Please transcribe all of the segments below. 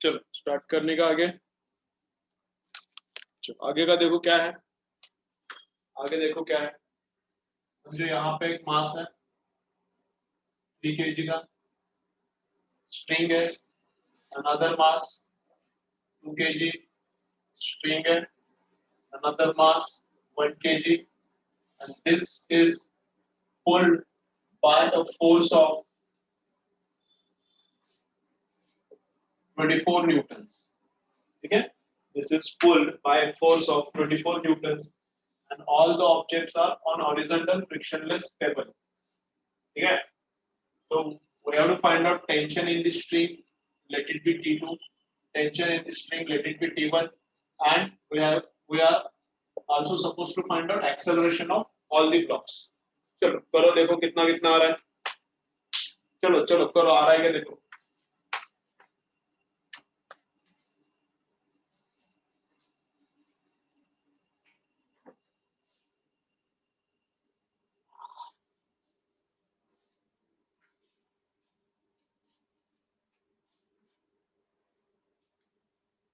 चलो स्टार्ट करने का आगे। चलो आगे का देखो क्या है। आगे देखो क्या है। जो यहाँ पे एक मास है 3 kg का, स्ट्रिंग है, अनदर मास 2 kg, स्ट्रिंग है, another mass 1 kg, and this is pulled by a force of 24 newtons. Okay? This is pulled by a force of 24 newtons, and all the objects are on horizontal frictionless table. Okay? So we have to find out tension in the string. Let it be T2. Tension in the string. Let it be T1. And we are also supposed to find out acceleration of all the blocks. चलो करो, देखो कितना कितना आ रहा है। चलो चलो करो, आ रहा है क्या देखो।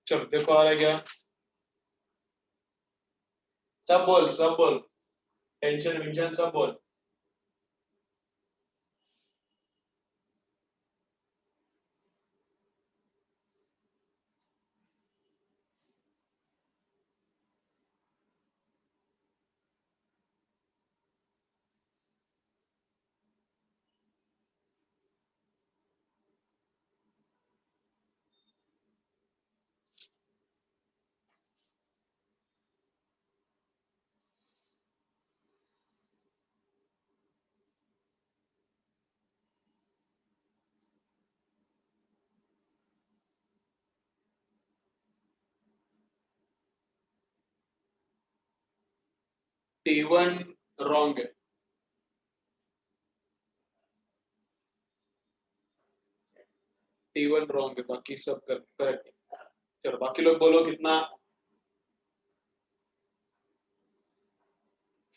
चलो देखो आ रहा है क्या। सब बोल सब बोल, टेंशन विंशन सब बोल। T1 रॉन्ग है। T1 रॉन्ग है, बाकी सब करेक्ट है। चलो बाकी लोग बोलो कितना।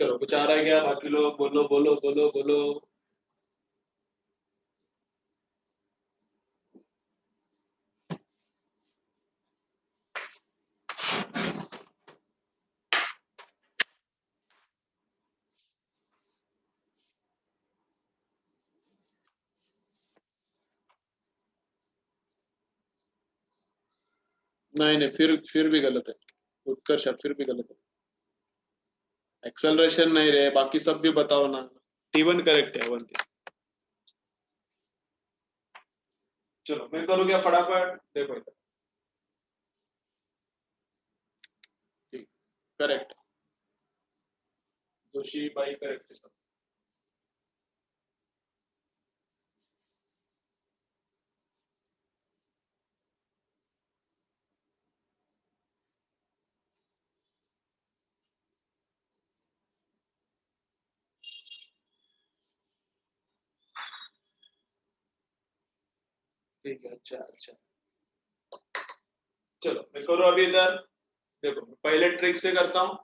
चलो कुछ आ रहा है क्या, बाकी लोग बोलो बोलो बोलो बोलो। नहीं नहीं, फिर भी गलत है उत्कर्ष, फिर भी गलत है। एक्सेलरेशन नहीं रहे, बाकी सब भी बताओ ना। T1 करेक्ट है, वन। चलो मैं करूँ क्या फटाफट, देखो इधर। ठीक, करेक्ट। जोशी भाई करेक्ट है सब। ठीक है, अच्छा अच्छा। चलो मैं करूँ अभी इधर। देखो पहले ट्रिक से करता हूँ।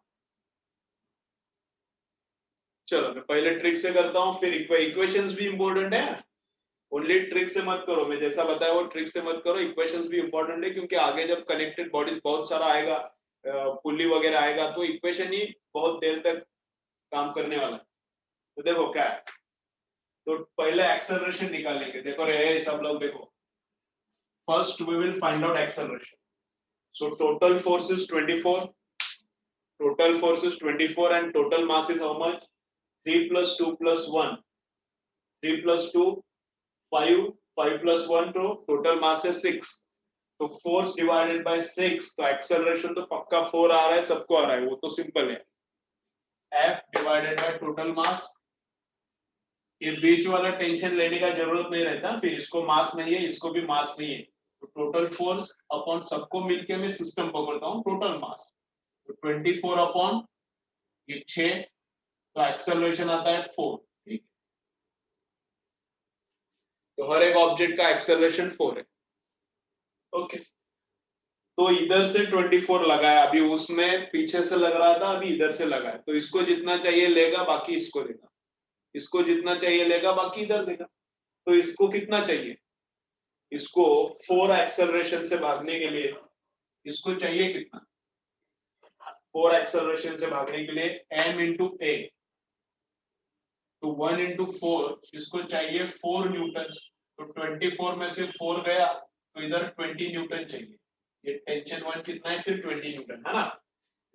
चलो मैं पहले ट्रिक से करता हूँ, फिर इक्वेशंस भी इंपॉर्टेंट है। ओनली ट्रिक से मत करो, मैं जैसा बताया वो ट्रिक से मत करो, इक्वेशंस भी इंपॉर्टेंट है, क्योंकि आगे जब कनेक्टेड बॉडीज बहुत सारा आएगा, पुली वगैरह आएगा, तो इक्वेशन ही बहुत देर तक काम करने वाला है। तो देखो क्या है, तो पहले एक्सेलरेशन निकालेंगे। देखो रे सब लोग देखो, first we will find out acceleration. So total force is 24, total force is 24 and total mass is how much? 3 plus 2 plus 1, 3 plus 2 5, 5 plus 1 तो total mass is 6, तो force divided by 6, तो acceleration तो पक्का 4 आ रहा है, सबको आ रहा है, वो तो सिंपल है। F divided by total mass, ये बीच वाला टेंशन लेने का जरूरत नहीं रहता, फिर इसको मास नहीं है, इसको भी मास नहीं है, तो टोटल फोर्स अपॉन सबको मिलके मैं सिस्टम पकड़ता हूँ टोटल मास, तो 24 अपॉन ये 6, तो एक्सेलरेशन आता है 4। ठीक, तो हर एक ऑब्जेक्ट का एक्सेलरेशन 4 है। ओके, तो इधर से 24 लगाया, अभी उसमें पीछे से लग रहा था, अभी इधर से लगा है, तो इसको जितना चाहिए लेगा, बाकी इसको देगा, इसको जितना चाहिए लेगा, बाकी इधर देगा। तो इसको कितना चाहिए, इसको 4 एक्सेलरेशन से भागने के लिए इसको चाहिए कितना, 4 एक्सेलरेशन से भागने के लिए m इंटू ए, तो 1 इंटू 4 इसको चाहिए 4 न्यूटन, तो 24 में से 4 गया तो इधर 20 न्यूटन चाहिए। ये टेंशन 1 कितना है, फिर 20 न्यूटन है ना,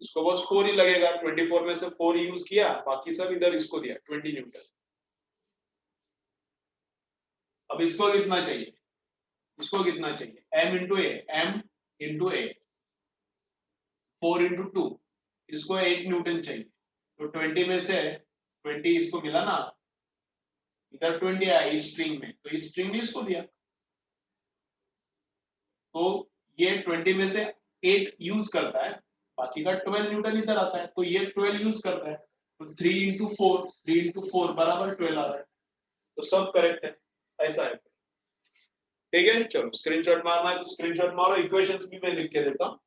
इसको बस 4 ही लगेगा, 24 में से 4 यूज किया, बाकी सब इधर इसको दिया 20 न्यूटन। अब इसको कितना चाहिए, इसको कितना चाहिए, m इंटू ए, m इंटू ए, 4 इंटू 2, इसको 8 न्यूटन चाहिए, तो 20 में से 20 इसको मिला ना, इधर 20 आया इस स्ट्रिंग में, तो इस स्ट्रिंग में इसको दिया, तो ये 20 में से 8 यूज करता है, बाकी का 12 न्यूटन इधर आता है, तो ये 12 यूज करता है, तो 3 इंटू 4, 3 इंटू 4 बराबर 12 आ रहा है, तो सब करेक्ट है, ऐसा है। ठीक है, चलो स्क्रीनशॉट मारना है तो स्क्रीनशॉट मारो, इक्वेशंस भी मैं लिख के देता हूँ,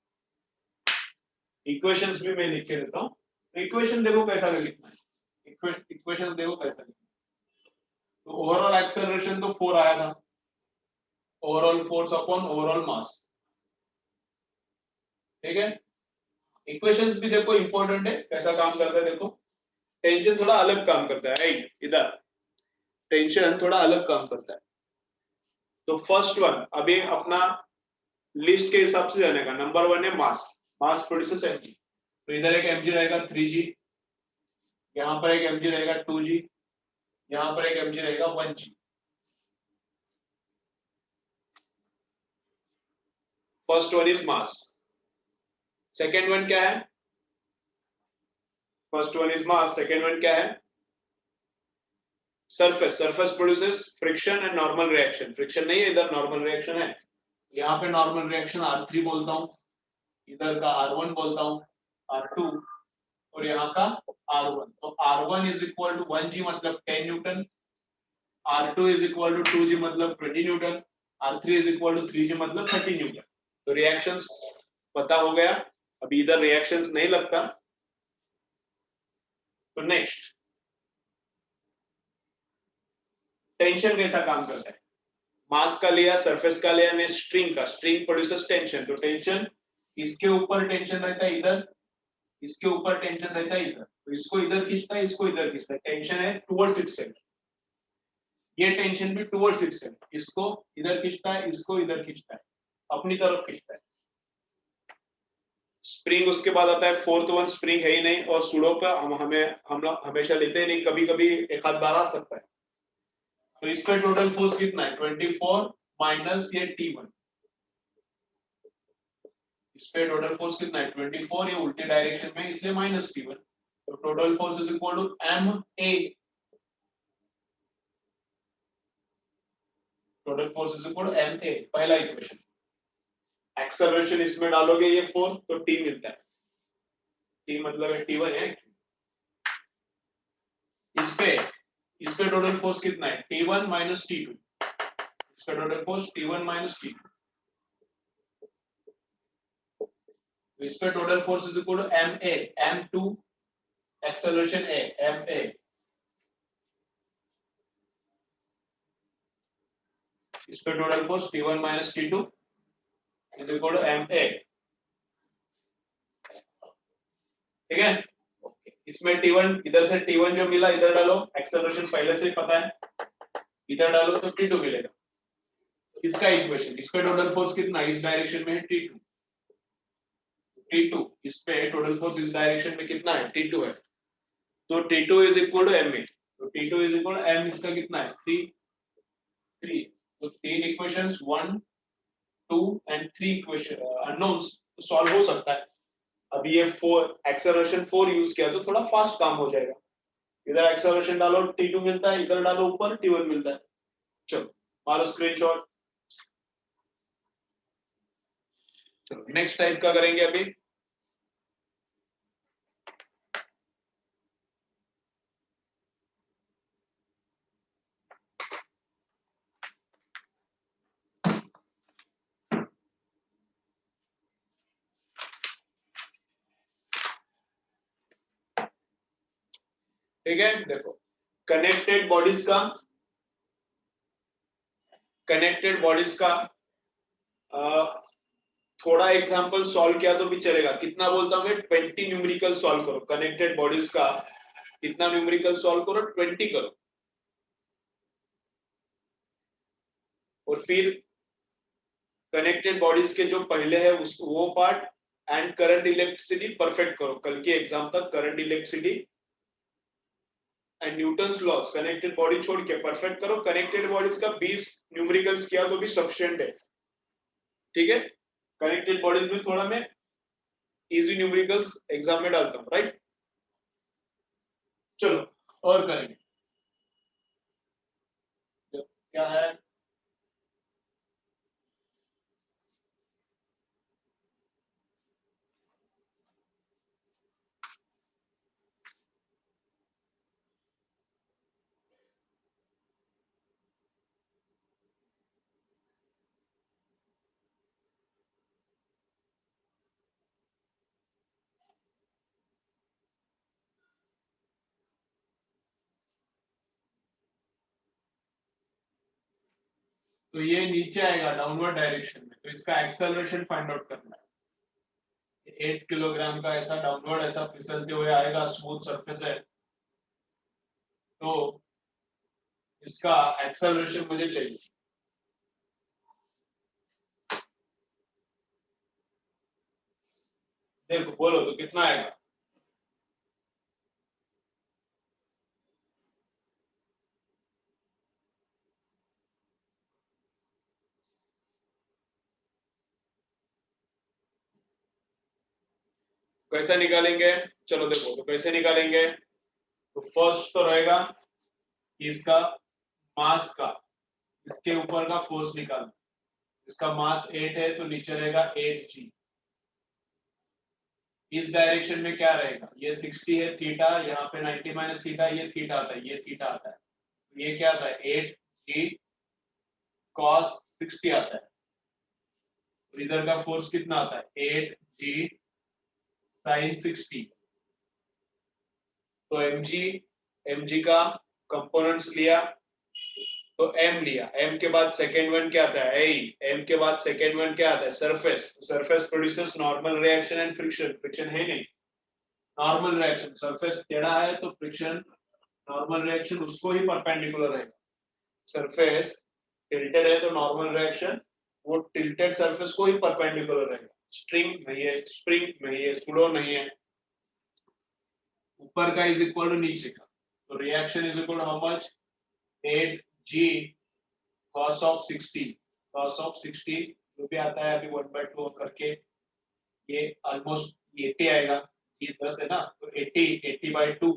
इक्वेशंस भी मैं लिख के देता हूँ, तो इक्वेशन देखो कैसा लिखना है, इक्वेशन देखो कैसा लिखना है, तो ओवरऑल एक्सेलरेशन तो 4 आया था, ओवरऑल फोर्स अपॉन ओवरऑल मास, ठीक है। इक्वेशंस भी देखो इंपॉर्टेंट है, कैसा काम करता है देखो, टेंशन थोड़ा अलग काम करता है, राइट, इधर टेंशन थोड़ा अलग काम करता है। तो फर्स्ट वन अभी अपना लिस्ट के हिसाब से जाने का, नंबर 1 है मास, मास प्रोड्यूसेस एनर्जी, तो इधर एक mg रहेगा 3g, यहाँ पर एक mg रहेगा 2g, यहाँ पर एक mg रहेगा 1g। First one is mass, second one क्या है, first one is mass, second one क्या है, surface, surface produces friction and normal reaction, friction नहीं है इधर, नॉर्मल रिएक्शन है, यहाँ पे नॉर्मल रिएक्शन R3 बोलता हूँ, इधर का R1 बोलता हूँ, R2 और यहाँ का R1, तो R1 is equal to 1g मतलब 10 Newton, R2 is equal to 2g मतलब 20 Newton, R3 is equal to 3g मतलब 30 न्यूटन। तो रिएक्शंस पता हो गया, अभी इधर रिएक्शंस नहीं लगता, तो नेक्स्ट टेंशन कैसा काम करता है, मास का लिया, सरफेस का लिया, ने स्ट्रिंग का, स्ट्रिंग प्रोड्यूसेस टेंशन, तो टेंशन इसके ऊपर टेंशन रहता है इधर, इसके ऊपर टेंशन रहता है इधर, तो इसको इधर खींचता है, इसको इधर खींचता है, टेंशन है टुवर्ड्स इटसेल्फ, ये टेंशन भी टुवर्ड्स इटसेल्फ, इसको इधर खींचता है, इसको इधर खींचता है, अपनी तरफ खींचता है। स्प्रिंग उसके बाद आता है, फोर्थ वन स्प्रिंग है ही नहीं, और सुडो का हम हमेशा लेते ही नहीं, कभी कभी एक आध बार आ सकता है, तो इस पे टोटल फोर्स कितना है 24 माइनस ये T1, इस पे टोटल फोर्स कितना है 24, ये उल्टे डायरेक्शन में इसलिए माइनस T1, तो total force is equal to MA, total force is equal to MA, पहला इक्वेशन। एक्सेलरेशन इसमें डालोगे ये 4, तो T मिलता है, T मतलब है T1 है, इस पे टोटल फोर्स कितना है T1 माइनस T2, इसका total force T1 minus T2, इस पे total force is equal to MA, M2 acceleration A, MA, इस पे total force T1 minus T2 is equal to MA, ठीक है। ओके, इसमें T1, इधर से T1 जो मिला इधर डालो, एक्सेलरेशन पहले से ही पता है, इधर डालो तो T2 मिलेगा, इसका इक्वेशन, इस पे टोटल फोर्स कितना इस डायरेक्शन में है T2, T2 इस पे टोटल फोर्स इस डायरेक्शन में कितना है T2 है, तो T2 is equal to MA, तो T2 is equal to M, इसका कितना है 3, तो तीन equations 1 2 and 3 equation unknowns solve हो सकता है। अभी ये 4 एक्सेलरेशन 4 यूज किया तो थोड़ा फास्ट काम हो जाएगा, इधर एक्सेलरेशन डालो T2 मिलता है, इधर डालो ऊपर T1 मिलता है। चलो मारो स्क्रीनशॉट, चलो नेक्स्ट टाइप का करेंगे अभी। ठीक है, देखो कनेक्टेड बॉडीज का, कनेक्टेड बॉडीज का थोड़ा एग्जांपल सॉल्व किया तो भी चलेगा। कितना बोलता हूँ मैं, 20 न्यूमेरिकल सॉल्व करो। कनेक्टेड बॉडीज का कितना न्यूमेरिकल सॉल्व करो, 20 करो। और फिर कनेक्टेड बॉडीज के जो पहले है उसको वो part and current electricity perfect करो। कल के एग्जाम तक current electricity and Newton's laws connected body छोड़ के परफेक्ट करो। कनेक्टेड बॉडीज का 20 न्यूमेरिकल्स किया तो भी सफिशिएंट है, ठीक है। कनेक्टेड बॉडीज में थोड़ा मैं इजी न्यूमेरिकल्स एग्जाम में डालता हूँ, राइट। चलो और करेंगे, क्या है। तो ये नीचे आएगा डाउनवर्ड डायरेक्शन में, तो इसका एक्सेलरेशन फाइंड आउट करना है। 8 किलोग्राम का ऐसा डाउनवर्ड ऐसा फिसलते हुए आएगा, स्मूथ सरफेस है, तो इसका एक्सेलरेशन मुझे चाहिए। देखो बोलो तो कितना आएगा। कैसे निकालेंगे, चलो देखो तो कैसे निकालेंगे। तो फर्स्ट तो रहेगा कि इसका मास का इसके ऊपर का फोर्स निकालना। इसका मास 8 है तो नीचे रहेगा 8g। इस डायरेक्शन में क्या रहेगा, ये 60 है थीटा, यहाँ पे 90 माइनस थीटा, ये थीटा आता है, ये थीटा आता है, तो ये क्या आता है 8g cos 60 आता है। और इधर का फोर्स कितना आता है 8g sin 60। तो mg का कंपोनेंट्स लिया तो m लिया, m के बाद सेकेंड वन क्या आता है a, m के बाद सेकेंड वन क्या आता है surface. Surface produces normal reaction and friction, friction है नहीं, नॉर्मल रिएक्शन। सरफेस टेढ़ा है तो फ्रिक्शन नॉर्मल रिएक्शन उसको ही परपेंडिकुलर रहेगा। सरफेस टिल्टेड है तो नॉर्मल रिएक्शन वो टिल्टेड सरफेस को ही परपेंडिकुलर रहेगा। स्ट्रिंग नहीं है, स्प्रिंग नहीं है, सुडो नहीं है। ऊपर का इज इक्वल टू नीचे का, तो reaction is equal to how much 8g cos of 60। cos of 60 जो भी आता है अभी 1/2 करके ये ऑलमोस्ट 80 आएगा। ये 10 है ना, तो 80/2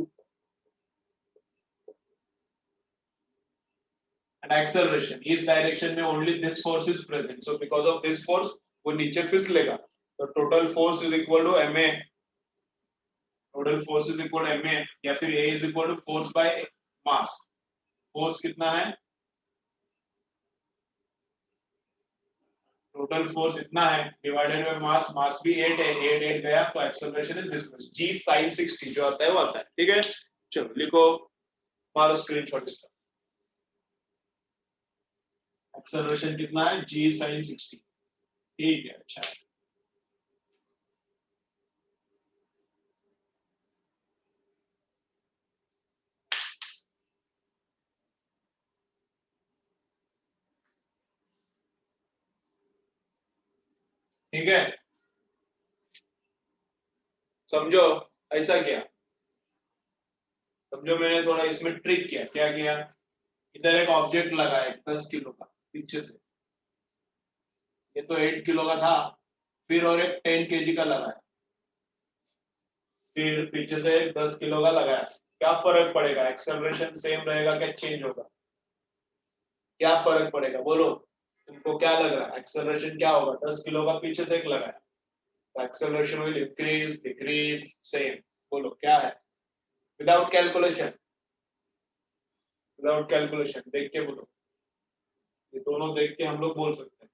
and acceleration इस डायरेक्शन में only this force is present, so because of this force वो नीचे फिसलेगा। तो total force is equal to ma, total force is equal to ma, या फिर a is equal to force by mass। force कितना है, total force इतना है divided by mass, मास भी 8 है, 8 गया तो acceleration is this much g sin 60 जो आता है वो आता है, ठीक है। चलो लिखो, मारो स्क्रीनशॉट इसका। एक्सेलरेशन कितना है g sin 60, ठीक है। अच्छा ठीक है, समझो ऐसा किया, समझो मैंने थोड़ा इसमें ट्रिक किया। क्या किया, इधर एक ऑब्जेक्ट लगा है 10 किलो का पीछे से, ये तो 8 किलो का था, फिर और एक 10 केजी का लगा है, फिर पीछे से 10 किलो का लगाया। क्या फर्क पड़ेगा, एक्सेलरेशन सेम रहेगा क्या चेंज होगा, क्या फर्क पड़ेगा बोलो। तुमको क्या लग रहा है एक्सेलरेशन क्या होगा, 10 किलो का पीछे से एक लगाया तो acceleration will increase decrease same. बोलो क्या है, विदाउट कैलकुलेशन, विदाउट कैलकुलेशन देख के बोलो, ये दोनों देख के हम लोग बोल सकते हैं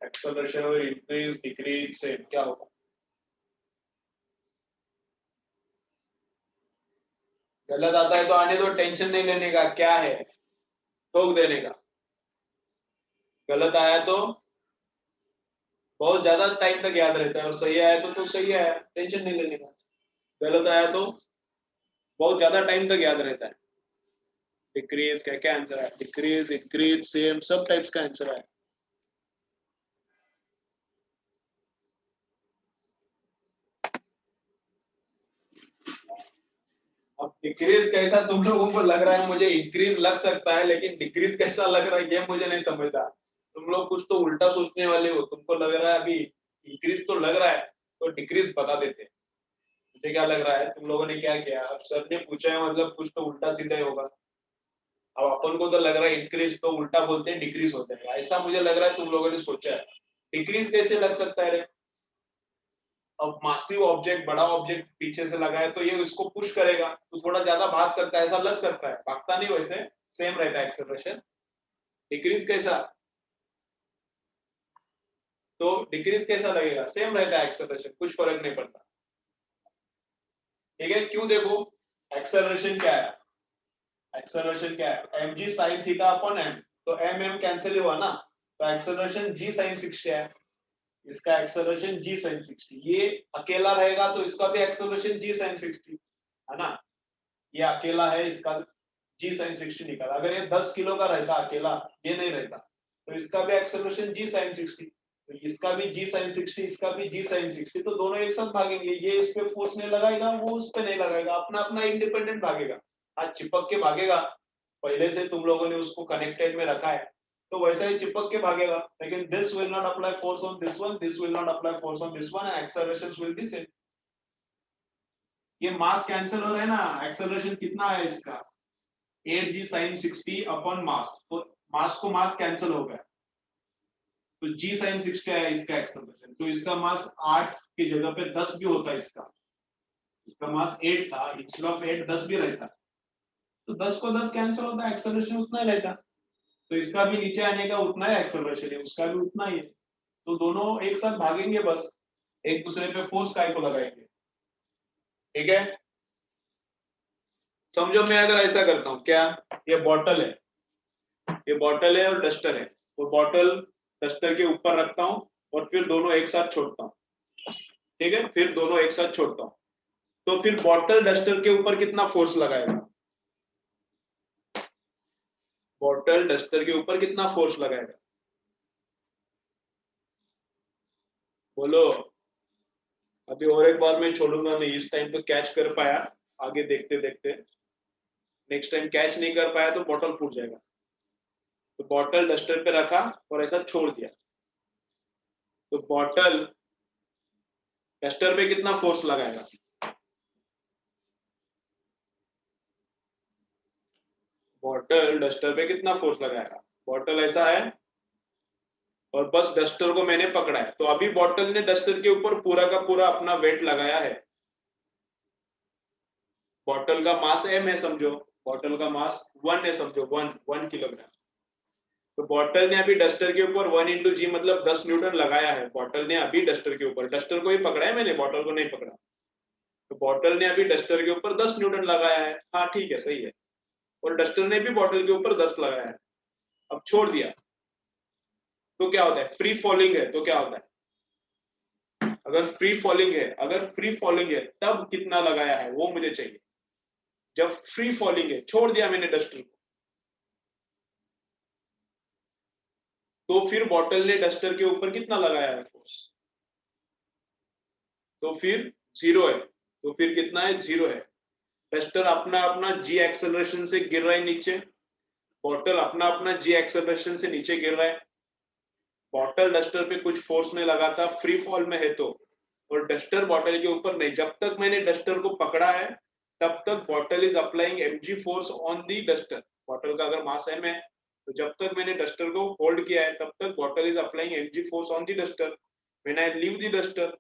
acceleration will increase decrease same क्या होगा। गलत आता है तो आने दो, टेंशन नहीं लेने का, क्या है ठोक देने का। गलत आया तो बहुत ज्यादा टाइम तक याद रहता है, और सही आया तो सही आया, टेंशन नहीं लेने का। गलत आया तो बहुत ज्यादा टाइम तक याद रहता है। डिक्रीज क्या क्या आंसर है? डिक्रीज, इंक्रीज, सेम, सब टाइप्स का आंसर है। अब डिक्रीज कैसा तुम लोगों को लग रहा है, मुझे इंक्रीज लग सकता है, लेकिन डिक्रीज कैसा लग रहा है ये मुझे नहीं समझता। तुम लोग कुछ तो उल्टा सोचने वाले हो। तुमको लग रहा है अभी इंक्रीज तो लग रहा है, तो डिक्रीज बता देते। मुझे क्या लग रहा है, तुम लोगों ने क्या किया, अब सर ने पूछा है मतलब कुछ तो उल्टा सीधा ही होगा। अब अपन को तो लग रहा है इंक्रीज तो उल्टा बोलते हैं, डिक्रीज होता है, ऐसा मुझे लग रहा है तुम लोगों ने सोचा है। डिक्रीज कैसे लग सकता है रे? अब मासिव ऑब्जेक्ट, बड़ा ऑब्जेक्ट पीछे से लगा है तो ये इसको पुश करेगा तो थोड़ा ज्यादा भाग सकता है, ऐसा लग सकता है। भागता नहीं, वैसे सेम रहता है एक्सेलरेशन। डिक्रीज कैसा? तो डिक्रीज कैसा लगेगा? सेम रहता है एक्सेलरेशन, कुछ फर्क नहीं पड़ता। ठीक है, क्यों? देखो एक्सेलरेशन क्या है, एक्सेलरेशन क्या है, M g sine theta upon M. तो एम एम कैंसिल हुआ ना, तो एक्सेलरेशन जी साइन 60 है। इसका एक्सेलरेशन जी साइन 60, ये अकेला रहेगा तो इसका भी एक्सेलरेशन जी साइन 60 है ना। ये अकेला है, इसका जी साइन 60 निकाला। अगर ये 10 किलो का रहता अकेला, ये नहीं रहता, तो इसका भी एक्सेलरेशन जी साइन 60, तो इसका भी जी साइन 60, इसका भी जी साइन 60, तो दोनों एक साथ भागेंगे। ये इस पे फोर्स नहीं लगाएगा, वो उस पे नहीं लगाएगा, अपना अपना इंडिपेंडेंट भागेगा। आज चिपक के भागेगा, पहले से तुम लोगों ने उसको कनेक्टेड में रखा है तो वैसा ही चिपक के भागेगा। लेकिन this will not apply force on this one, this will not apply force on this one, accelerations will be same. ये मास कैंसिल हो रहा है ना, एक्सेलरेशन कितना है इसका? 8g sin 60 अपॉन मास, तो मास को मास कैंसिल हो गया, तो g sin 60 है इसका एक्सेलरेशन। तो इसका मास 8 की जगह पे 10 भी होता है। इसका मास 8 था, इंस्टेड ऑफ 8 10 भी रहता, तो 10 को 10 कैंसिल होता है, एक्सेलरेशन उतना ही रहता। तो इसका भी नीचे आने का उतना ही एक्सेलरेशन है, उसका भी उतना ही है। तो दोनों एक साथ भागेंगे, बस एक दूसरे पे फोर्स काय को लगाएंगे। ठीक है, समझो मैं अगर ऐसा करता हूँ, क्या ये बॉटल है, ये बॉटल है और डस्टर है, तो बॉटल डस्टर के ऊपर रखता हूँ और फिर दोनों एक साथ छोड़ता हूँ। ठीक है, फिर दोनों एक साथ छोड़ता हूँ, तो फिर बॉटल डस्टर के ऊपर कितना फोर्स लगाएगा? बॉटल डस्टर के ऊपर कितना फोर्स लगाएगा? बोलो। अभी और एक बार मैं छोड़ूंगा नहीं, इस टाइम तो कैच कर पाया, आगे देखते देखते नेक्स्ट टाइम कैच नहीं कर पाया तो बॉटल फूट जाएगा। तो बॉटल डस्टर पे रखा और ऐसा छोड़ दिया, तो बॉटल डस्टर पे कितना फोर्स लगाएगा? बॉटल डस्टर पे कितना फोर्स लगाएगा? बॉटल ऐसा है और बस डस्टर को मैंने पकड़ा है, तो अभी बॉटल ने डस्टर के ऊपर पूरा का पूरा अपना वेट लगाया है। बॉटल का मास m है समझो, बॉटल का मास 1 है समझो, 1 किलोग्राम। तो बॉटल ने अभी डस्टर के ऊपर 1 इंटू जी मतलब 10 न्यूटन लगाया है। बॉटल ने अभी डस्टर के ऊपर, डस्टर को ही पकड़ा है मैंने, बॉटल को नहीं पकड़ा। तो बॉटल ने अभी डस्टर के ऊपर 10 न्यूटन लगाया है, हाँ ठीक है, सही है। और डस्टर ने भी बॉटल के ऊपर 10 लगाया है। अब छोड़ दिया तो क्या होता है? फ्री फॉलिंग है तो क्या होता है? अगर फ्री फॉलिंग है, अगर फ्री फॉलिंग है तब कितना लगाया है वो मुझे चाहिए। जब फ्री फॉलिंग है, छोड़ दिया मैंने डस्टर को, तो फिर बॉटल ने डस्टर के ऊपर कितना लगाया है फोर्स? तो फिर जीरो है, तो फिर कितना है? जीरो है। डस्टर अपना अपना जी एक्सेलरेशन से गिर रहा है नीचे, बॉटल अपना अपना जी एक्सेलरेशन से नीचे गिर रहा है। बॉटल डस्टर पे कुछ फोर्स नहीं लगाता, फ्री फॉल में है तो, और डस्टर बॉटल के ऊपर नहीं। जब तक मैंने डस्टर को पकड़ा है तब तक bottle is applying mg force on the duster. Bottle का अगर मास m है तो जब तक मैंने डस्टर को होल्ड किया है तब तक bottle is applying mg force on the duster. When I leave the duster,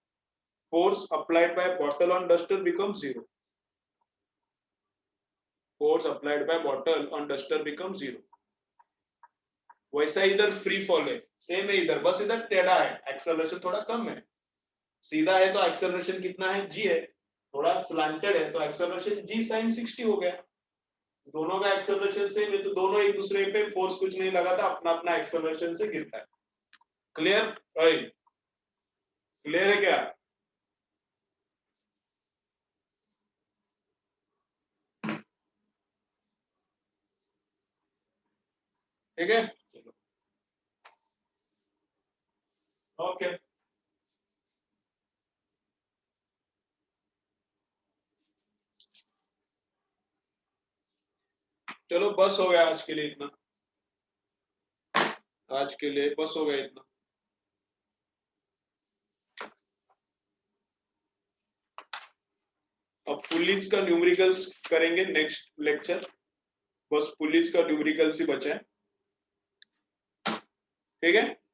force applied by bottle on duster becomes zero. Force applied by bottle on duster becomes zero. वैसा इधर free fall है, same है इधर, बस इधर टेढ़ा है, acceleration थोड़ा कम है। सीधा है तो एक्सेलरेशन कितना है? g है। थोड़ा स्लैंटेड है तो एक्सेलरेशन g sin 60 हो गया। दोनों का एक्सेलरेशन सेम है, तो दोनों एक दूसरे पे फोर्स कुछ नहीं लगाता, अपना अपना एक्सेलरेशन से गिरता है। क्लियर? राइट, क्लियर है क्या? ठीक है, चलो ओके। चलो बस हो गया आज के लिए इतना, आज के लिए बस हो गया इतना। अब पुलिस का न्यूमेरिकल्स करेंगे नेक्स्ट लेक्चर, बस पुलिस का न्यूमेरिकल्स ही बचा है। ठीक है।